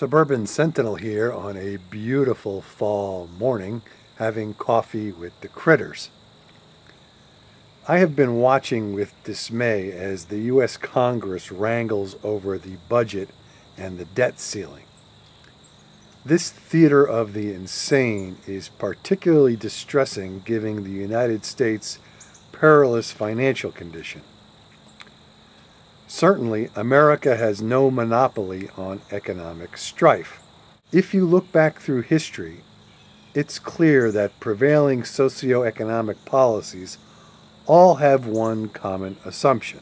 Suburban Sentinel here on a beautiful fall morning, having coffee with the critters. I have been watching with dismay as the U.S. Congress wrangles over the budget and the debt ceiling. This theater of the insane is particularly distressing given the United States' perilous financial condition. Certainly, America has no monopoly on economic strife. If you look back through history, it's clear that prevailing socioeconomic policies all have one common assumption.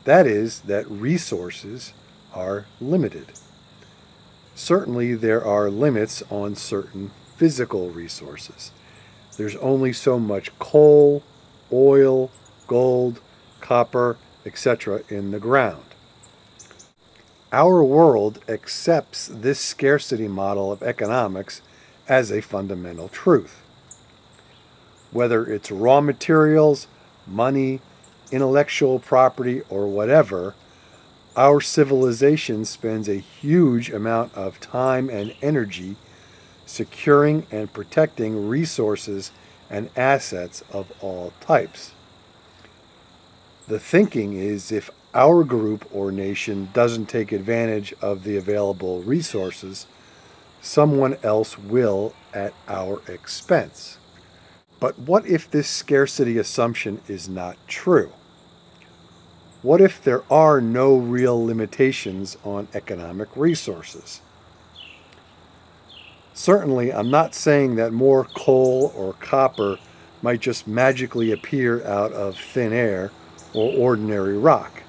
That is, that resources are limited. Certainly, there are limits on certain physical resources. There's only so much coal, oil, gold, copper, etc. in the ground. Our world accepts this scarcity model of economics as a fundamental truth. Whether it's raw materials, money, intellectual property, or whatever, our civilization spends a huge amount of time and energy securing and protecting resources and assets of all types. The thinking is if our group or nation doesn't take advantage of the available resources, someone else will at our expense. But what if this scarcity assumption is not true? What if there are no real limitations on economic resources? Certainly, I'm not saying that more coal or copper might just magically appear out of thin air or ordinary rock.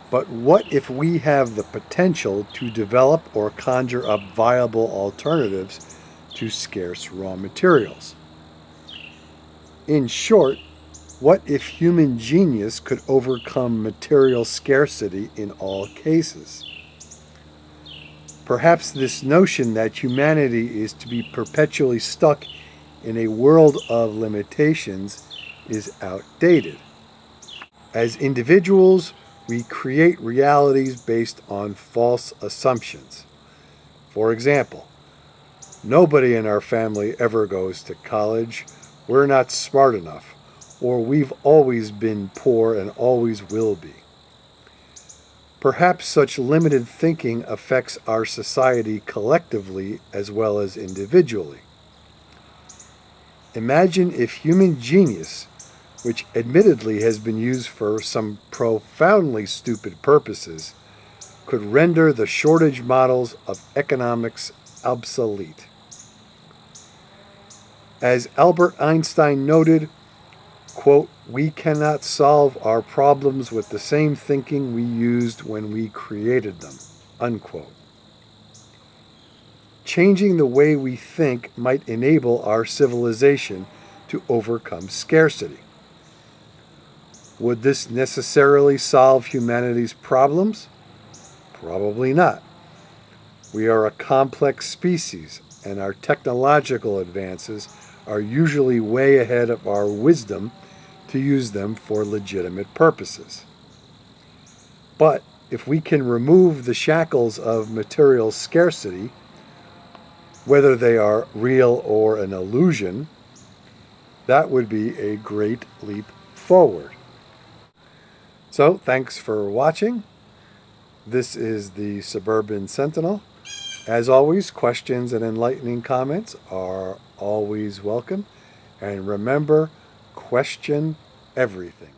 But what if we have the potential to develop or conjure up viable alternatives to scarce raw materials? In short, what if human genius could overcome material scarcity in all cases? Perhaps this notion that humanity is to be perpetually stuck in a world of limitations is outdated. As individuals, we create realities based on false assumptions. For example, nobody in our family ever goes to college, we're not smart enough, or we've always been poor and always will be. Perhaps such limited thinking affects our society collectively as well as individually. Imagine if human genius, which admittedly has been used for some profoundly stupid purposes, could render the shortage models of economics obsolete. As Albert Einstein noted, quote, "We cannot solve our problems with the same thinking we used when we created them," unquote. Changing the way we think might enable our civilization to overcome scarcity. Would this necessarily solve humanity's problems? Probably not. We are a complex species, and our technological advances are usually way ahead of our wisdom to use them for legitimate purposes. But if we can remove the shackles of material scarcity, whether they are real or an illusion, that would be a great leap forward. So, thanks for watching. This is the Suburban Sentinel. As always, questions and enlightening comments are always welcome. And remember, question everything.